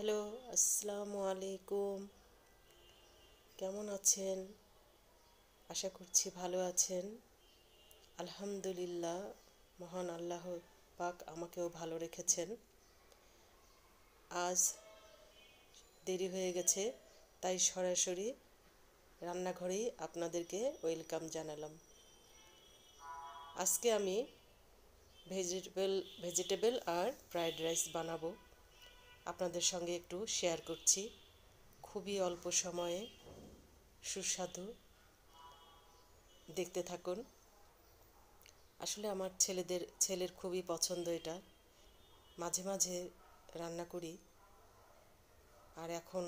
Hello, আসসালামু আলাইকুম। কেমন আছেন? আশা করছি ভালো আছেন। আলহামদুলিল্লাহ, মহান আল্লাহ পাক আমাকেও ভালো রেখেছেন। আজ দেরি হয়ে গেছে, তাই সরাসরি রান্নাঘরেই আপনাদেরকে ওয়েলকাম জানালাম। আজকে আমি ভেজিটেবল আর ফ্রাইড রাইস বানাবো। আপনাদের সঙ্গে একটু শেয়ার করছি। খুবই অল্প সময়ে সুস্বাদু, দেখতে থাকুন। আসলে আমার ছেলের খুবই পছন্দ এটা। মাঝে মাঝে রান্না করি। আর এখন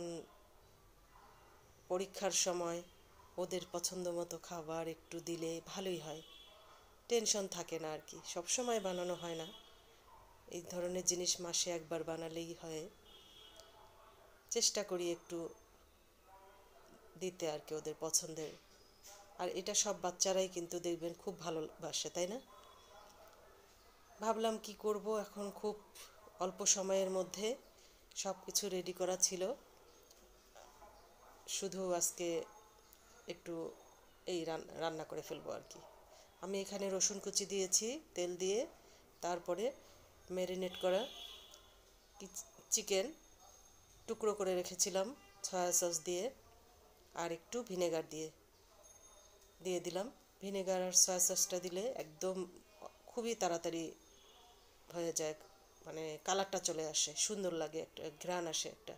পরীক্ষার সময় ওদের পছন্দ মতো খাবার একটু দিলে ভালোই হয়। টেনশন থাকে না আর কি। সব সময় বানানো হয় না, এই ধরনের জিনিস মাসে একবার বানালেই হয়। চেষ্টা করি একটু দিতে আর কি ওদের পছন্দের। আর এটা সব বাচ্চারাই কিন্তু দেখবেন খুব ভালোবাসে, তাই না? ভাবলাম কি করব এখন, খুব অল্প সময়ের মধ্যে সব কিছু রেডি করা ছিল। শুধু আজকে একটু এই রান্না করে ফেলবো আর কি। আমি এখানে রসুন কুচি দিয়েছি তেল দিয়ে, তারপরে ম্যারিনেট করা চিকেন টুকরো করে রেখেছিলাম সয়া সস দিয়ে, আর একটু ভিনেগার দিয়ে দিয়ে দিলাম। ভিনেগার আর সয়া সসটা দিলে একদম খুবই তাড়াতাড়ি হয়ে যায়, মানে কালারটা চলে আসে, সুন্দর লাগে, একটা ঘ্রাণ আসে একটা।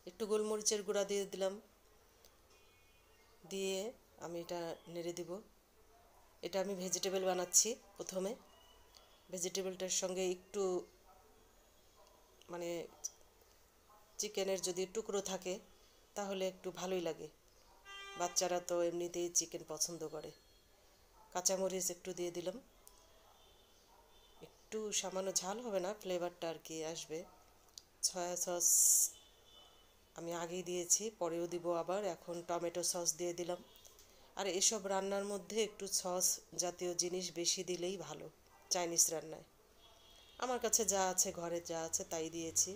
একটু গোলমরিচের গুঁড়া দিয়ে দিলাম, দিয়ে আমি এটা নেড়ে দিব। এটা আমি ভেজিটেবল বানাচ্ছি প্রথমে। ভেজিটেবলটার সঙ্গে একটু মানে চিকেনের যদি টুকরো থাকে তাহলে একটু ভালোই লাগে। বাচ্চারা তো এমনিতেই চিকেন পছন্দ করে। কাঁচামরিচ একটু দিয়ে দিলাম, একটু সামান্য ঝাল হবে না, ফ্লেভারটা আর কি আসবে। সয়া সস আমি আগেই দিয়েছি, পরেও দিব আবার। এখন টমেটো সস দিয়ে দিলাম। আর এসব রান্নার মধ্যে একটু সস জাতীয় জিনিস বেশি দিলেই ভালো, চাইনিজ রান্নায়। আমার কাছে যা আছে, ঘরে যা আছে তাই দিয়েছি।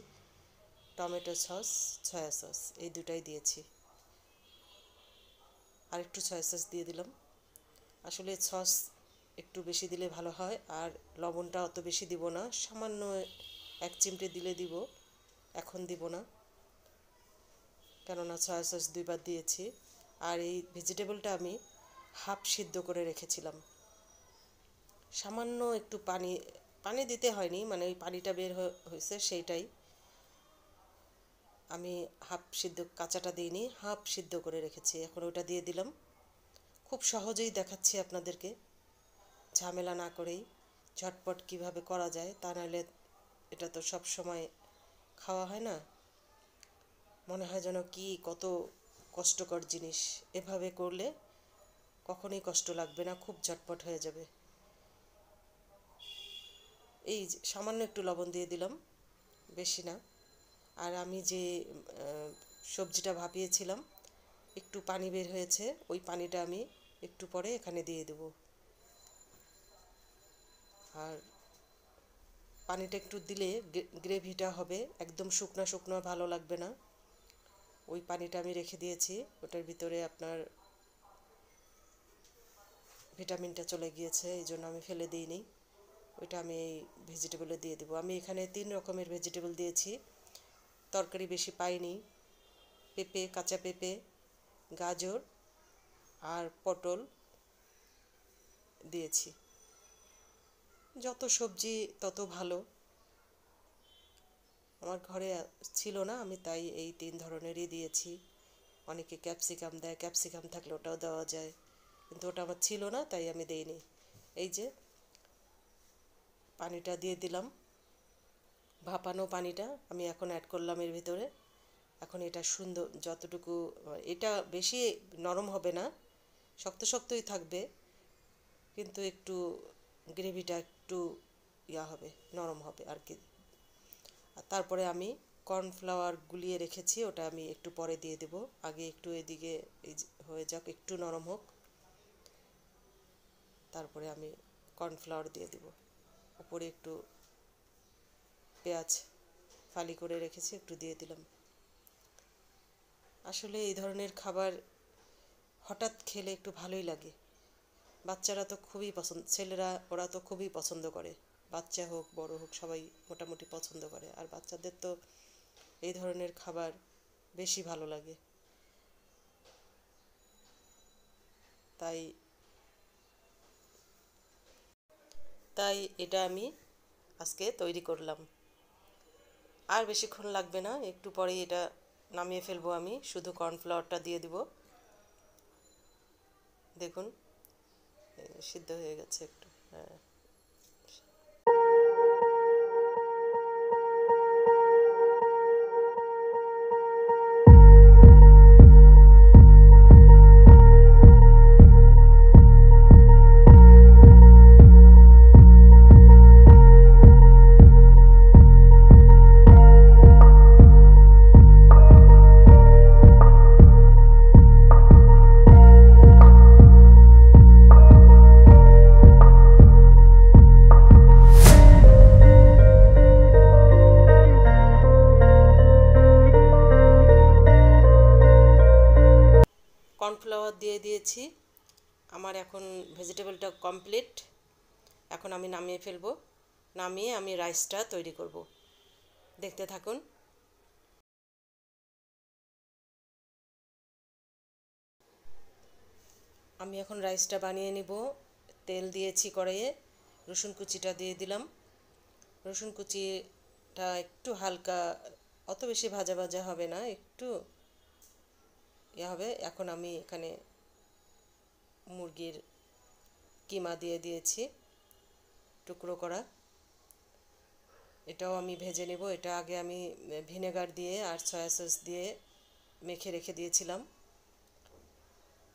টমেটো সস, সয়া সস এই দুটাই দিয়েছি। আর একটু সয়া সস দিয়ে দিলাম। আসলে সস একটু বেশি দিলে ভালো হয়। আর লবণটা অত বেশি দিব না, সামান্য 1 চিমটে দিলে দিব, এখন দিব না, কেননা সয়া সস 2বার দিয়েছি। আর এই ভেজিটেবলটা আমি হাফ সিদ্ধ করে রেখেছিলাম। সামান্য একটু পানি পানি দিতে হয়নি, মানে ওই পানিটা বের হয়েছে সেইটাই। আমি হাফ সিদ্ধ, কাঁচাটা দিইনি, হাফ সিদ্ধ করে রেখেছি, এখন ওটা দিয়ে দিলাম। খুব সহজেই দেখাচ্ছি আপনাদেরকে, ঝামেলা না করেই ঝটপট কিভাবে করা যায়। তা নাহলে এটা তো সব সময় খাওয়া হয় না, মনে হয় যেন কি কত কষ্টকর জিনিস। এভাবে করলে কখনোই কষ্ট লাগবে না, খুব ঝটপট হয়ে যাবে। এই সামান্য একটু লবণ দিয়ে দিলাম, বেশি না। আর আমি যে সবজিটা ভাপিয়েছিলাম, একটু পানি বের হয়েছে, ওই পানিটা আমি একটু পরে এখানে দিয়ে দেব। আর পানিটা একটু দিলে গ্রেভিটা হবে, একদম শুকনো শুকনো ভালো লাগবে না। ওই পানিটা আমি রেখে দিয়েছি, ওটার ভিতরে আপনার ভিটামিনটা চলে গিয়েছে, এই জন্য আমি ফেলে দিইনি। ওইটা আমি এই ভেজিটেবলে দিয়ে দেবো। আমি এখানে 3 রকমের ভেজিটেবল দিয়েছি, তরকারি বেশি পাইনি। পেঁপে, কাঁচা পেঁপে, গাজর আর পটল দিয়েছি। যত সবজি তত ভালো। আমার ঘরে ছিল না, আমি তাই এই 3 ধরনেরই দিয়েছি। অনেকে ক্যাপসিকাম দেয়, ক্যাপসিকাম থাকলে ওটাও দেওয়া যায়, কিন্তু ওটা আমার ছিল না তাই আমি দেইনি। এই যে পানিটা দিয়ে দিলাম, ভাপানো পানিটা আমি এখন অ্যাড করলাম এর ভিতরে। এখন এটা সুন্দর, যতটুকু, এটা বেশি নরম হবে না, শক্ত শক্তই থাকবে, কিন্তু একটু গ্রেভিটা একটু হবে, নরম হবে আর কি। আর তারপরে আমি কর্নফ্লাওয়ার গুলিয়ে রেখেছি, ওটা আমি একটু পরে দিয়ে দেব। আগে একটু এদিকে হয়ে যাক, একটু নরম হোক, তারপরে আমি কর্নফ্লাওয়ার দিয়ে দেব। উপরে একটু পেঁয়াজ ফালি করে রেখেছি, একটু দিয়ে দিলাম। আসলে এই ধরনের খাবার হঠাৎ খেলে একটু ভালোই লাগে। বাচ্চারা তো খুবই পছন্দ, ছেলেরা ওরা তো খুবই পছন্দ করে, বাচ্চা হোক বড় হোক সবাই মোটামুটি পছন্দ করে। আর বাচ্চাদের তো এই ধরনের খাবার বেশি ভালো লাগে। তাই তাই এটা আমি আজকে তৈরি করলাম। আর বেশিক্ষণ লাগবে না, একটু পরেই এটা নামিয়ে ফেলবো। আমি শুধু কর্নফ্লাওয়ারটা দিয়ে দিব। দেখুন সিদ্ধ হয়ে গেছে একটু। হ্যাঁ, কর্নফ্লাওয়ার দিয়ে দিয়েছি। আমার এখন ভেজিটেবলটা কমপ্লিট। এখন আমি নামিয়ে ফেলবো। নামিয়ে আমি রাইসটা তৈরি করব। দেখতে থাকুন। আমি এখন রাইসটা বানিয়ে নিব। তেল দিয়েছি কড়াইয়ে, রসুন কুচিটা দিয়ে দিলাম। রসুন কুচিটা একটু হালকা, অত বেশি ভাজা ভাজা হবে না, একটু হবে। এখন আমি এখানে মুরগির কিমা দিয়ে দিয়েছি টুকরো করা। এটাও আমি ভেজে নেব। এটা আগে আমি ভিনেগার দিয়ে আর সয়া সস দিয়ে মেখে রেখে দিয়েছিলাম,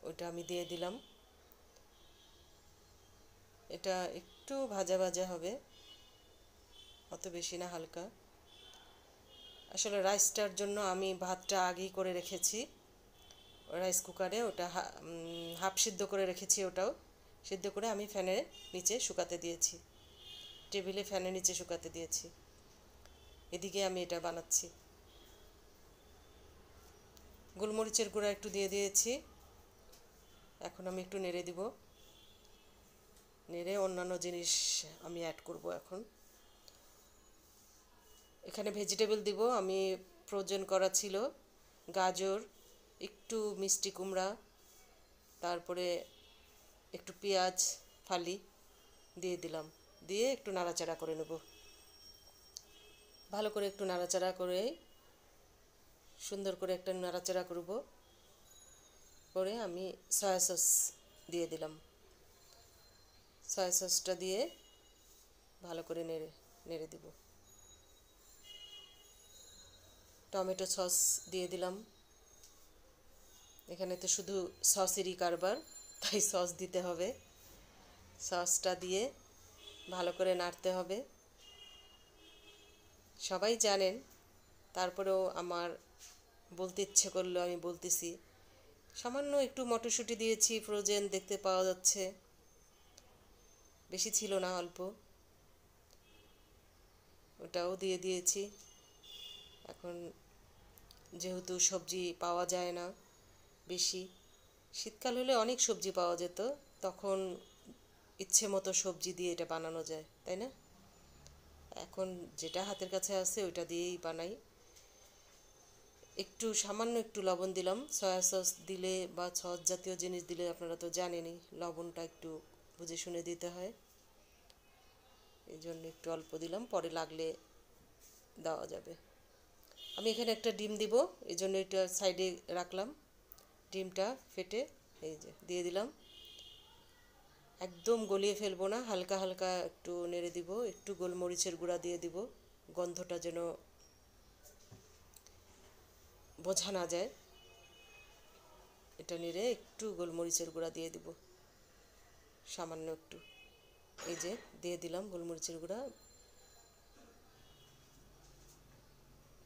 ওটা আমি দিয়ে দিলাম। এটা একটু ভাজা ভাজা হবে, অত বেশি না, হালকা। আসলে রাইসটার জন্য আমি ভাতটা আগেই করে রেখেছি রাইস কুকারে, ওটা হাফ সিদ্ধ করে রেখেছি। ওটাও সিদ্ধ করে আমি ফ্যানের নিচে শুকাতে দিয়েছি, টেবিলে ফ্যানের নিচে শুকাতে দিয়েছি। এদিকে আমি এটা বানাচ্ছি। গোলমরিচের গুঁড়া একটু দিয়ে দিয়েছি। এখন আমি একটু নেড়ে দিব। নেড়ে অন্যান্য জিনিস আমি অ্যাড করব এখন। এখানে ভেজিটেবল দিব আমি। ফ্রোজেন করা ছিল গাজর, একটু মিষ্টি কুমড়া, তারপরে একটু পেঁয়াজ ফালি দিয়ে দিলাম। দিয়ে একটু নাড়াচাড়া করে নেব। ভালো করে একটু নাড়াচাড়া করে সুন্দর করে একটা নাড়াচাড়া করব। করে আমি সয়া সস দিয়ে দিলাম। সয়া সসটা দিয়ে ভালো করে নেড়ে নেড়ে দিব। টমেটো সস দিয়ে দিলাম। এখানে তো শুধু সসেরই কারবার, তাই সস দিতে হবে। সসটা দিয়ে ভালো করে নাড়তে হবে। সবাই জানেন, তারপরেও আমার বলতে ইচ্ছে করলো আমি বলতেছি। সামান্য একটু মটরশুঁটি দিয়েছি, ফ্রোজেন দেখতে পাওয়া যাচ্ছে, বেশি ছিল না, অল্প, ওটাও দিয়ে দিয়েছি। এখন যেহেতু সবজি পাওয়া যায় না বেশি, শীতকাল হলে অনেক সবজি পাওয়া যেত, তখন ইচ্ছে মতো সবজি দিয়ে এটা বানানো যায়, তাই না? এখন যেটা হাতের কাছে আছে ওইটা দিয়েই বানাই। একটু সামান্য একটু লবণ দিলাম। সয়া সস দিলে বা সস জাতীয় জিনিস দিলে আপনারা তো জানেনই, লবণটা একটু বুঝে শুনে দিতে হয়। এই জন্য একটু অল্প দিলাম, পরে লাগলে দেওয়া যাবে। আমি এখানে একটা ডিম দিব, এই জন্য এটা সাইডে রাখলাম। ডিমটা ফেটে এই যে দিয়ে দিলাম। একদম গলিয়ে ফেলবো না, হালকা হালকা একটু নেড়ে দিব। একটু গোলমরিচের গুঁড়া দিয়ে দিব, গন্ধটা যেন বোঝা না যায়। এটা নেড়ে একটু গোলমরিচের গুঁড়া দিয়ে দিব, সামান্য একটু। এই যে দিয়ে দিলাম গোলমরিচের গুঁড়া।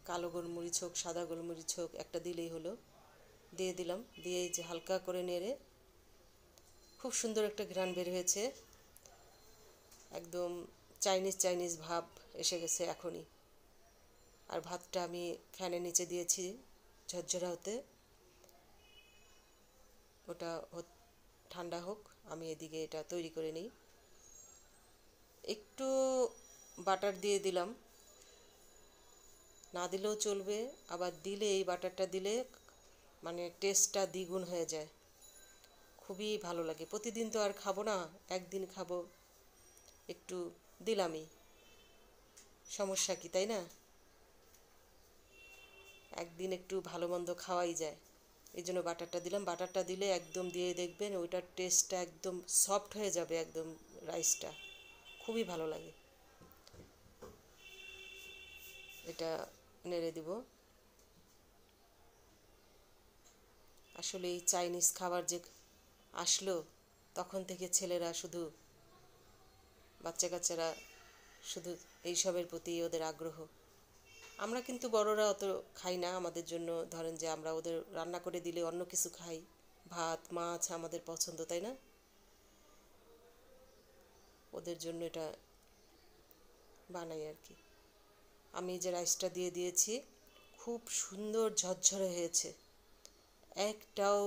কালো গোলমরিচ হোক সাদা গোলমরিচ হোক, একটা দিলেই হলো। দিয়ে দিলাম, দিয়ে এই যে হালকা করে নেড়ে, খুব সুন্দর একটা ঘ্রাণ বের হয়েছে। একদম চাইনিজ চাইনিজ ভাব এসে গেছে এখনই। আর ভাতটা আমি ফ্যানের নিচে দিয়েছি ঝরঝরা হতে, ওটা ঠান্ডা হোক, আমি এদিকে এটা তৈরি করে নিই। একটু বাটার দিয়ে দিলাম, না দিলেও চলবে, আবার দিলে এই বাটারটা দিলে মানে টেস্টটা দ্বিগুণ হয়ে যায়, খুবই ভালো লাগে। প্রতিদিন তো আর খাবো না, একদিন খাবো, একটু দিলামই, সমস্যা কি, তাই না? একদিন একটু ভালো মন্দ খাওয়াই যায়, এই জন্য বাটারটা দিলাম। বাটারটা দিলে একদম দিয়ে দেখবেন ওইটার টেস্টটা একদম সফট হয়ে যাবে, একদম রাইসটা খুবই ভালো লাগে। এটা নেড়ে দিব। আসলে এই চাইনিজ খাবার যে আসলো তখন থেকে ছেলেরা শুধু, বাচ্চা কাচ্চারা শুধু এইসবের প্রতি ওদের আগ্রহ। আমরা কিন্তু বড়রা অত খাই না, আমাদের জন্য ধরেন যে আমরা ওদের রান্না করে দিলে অন্য কিছু খাই, ভাত মাছ আমাদের পছন্দ, তাই না? ওদের জন্য এটা বানাই আর কি। আমি যে রাইসটা দিয়ে দিয়েছি খুব সুন্দর ঝরঝরে হয়েছে, একটাও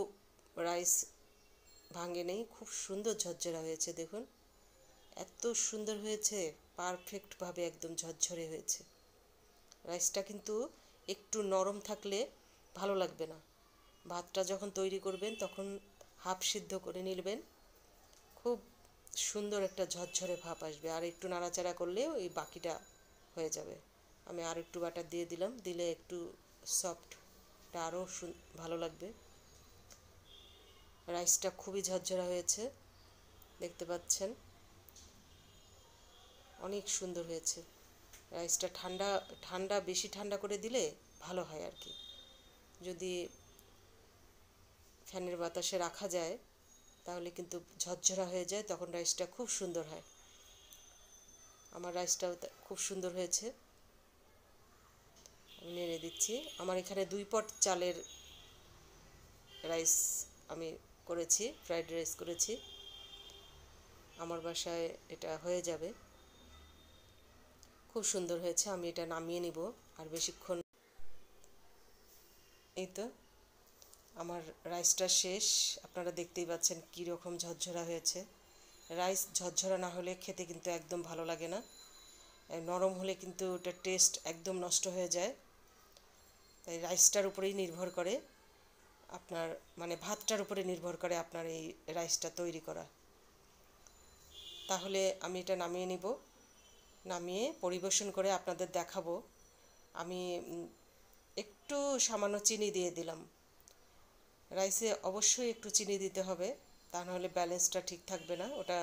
রাইস ভাঙে নেই, খুব সুন্দর ঝরঝরা হয়েছে। দেখুন এত সুন্দর হয়েছে, পারফেক্টভাবে একদম ঝরঝরে হয়েছে। রাইসটা কিন্তু একটু নরম থাকলে ভালো লাগবে না। ভাতটা যখন তৈরি করবেন তখন হাফ সিদ্ধ করে নিলবেন, খুব সুন্দর একটা ঝরঝরে ভাপ আসবে, আর একটু নাড়াচাড়া করলেও এই বাকিটা হয়ে যাবে। আমি আর একটু বাটার দিয়ে দিলাম, দিলে একটু সফটটা আরও ভালো লাগবে। রাইসটা খুবই ঝরঝরা হয়েছে, দেখতে পাচ্ছেন, অনেক সুন্দর হয়েছে। রাইসটা ঠান্ডা ঠান্ডা বেশি ঠান্ডা করে দিলে ভালো হয় আর কি, যদি ফ্যানের বাতাসে রাখা যায় তাহলে কিন্তু ঝরঝরা হয়ে যায়, তখন রাইসটা খুব সুন্দর হয়। আমার রাইসটাও খুব সুন্দর হয়েছে, আমি নেড়ে দিচ্ছি। আমার এখানে 2 পট চালের রাইস আমি করেছি, ফ্রাইড রাইস করেছি, আমার বাসায় এটা হয়ে যাবে, খুব সুন্দর হয়েছে। আমি এটা নামিয়ে নিব, আর বেশিক্ষণ। এই তো আমার রাইসটা শেষ, আপনারা দেখতেই পাচ্ছেন কীরকম ঝরঝরা হয়েছে। রাইস ঝরঝরা না হলে খেতে কিন্তু একদম ভালো লাগে না, নরম হলে কিন্তু ওটার টেস্ট একদম নষ্ট হয়ে যায়। তাই রাইসটার উপরেই নির্ভর করে আপনার, মানে ভাতটার উপরে নির্ভর করে আপনার এই রাইসটা তৈরি করা। তাহলে আমি এটা নামিয়ে নিব, নামিয়ে পরিবেশন করে আপনাদের দেখাবো। আমি একটু সামান্য চিনি দিয়ে দিলাম, রাইসে অবশ্যই একটু চিনি দিতে হবে, তা নাহলে ব্যালেন্সটা ঠিক থাকবে না, ওটা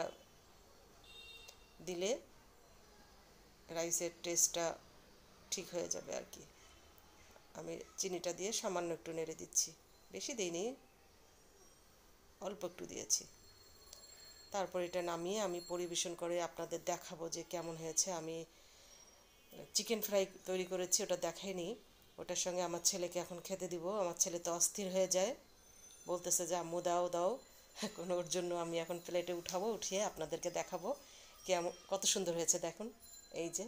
দিলে রাইসের টেস্টটা ঠিক হয়ে যাবে আর কি। আমি চিনিটা দিয়ে সামান্য একটু নেড়ে দিচ্ছি, বেশি দিইনি, অল্প একটু দিয়েছি। তারপর এটা নামিয়ে আমি পরিবেশন করে আপনাদের দেখাবো যে কেমন হয়েছে। আমি চিকেন ফ্রাই তৈরি করেছি, ওটা দেখাইনি, ওটার সঙ্গে আমার ছেলেকে এখন খেতে দিব। আমার ছেলে তো অস্থির হয়ে যায়, বলতেছে যে আম্মু দাও দাও, এখন ওর জন্য আমি এখন প্লেটে উঠাবো, উঠিয়ে আপনাদেরকে দেখাবো কেমন, কত সুন্দর হয়েছে দেখুন। এই যে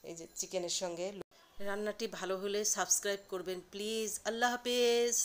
এই যে চিকেনের সঙ্গে। রান্নাটি ভালো হলে সাবস্ক্রাইব করবেন প্লিজ। আল্লাহ হাফেজ।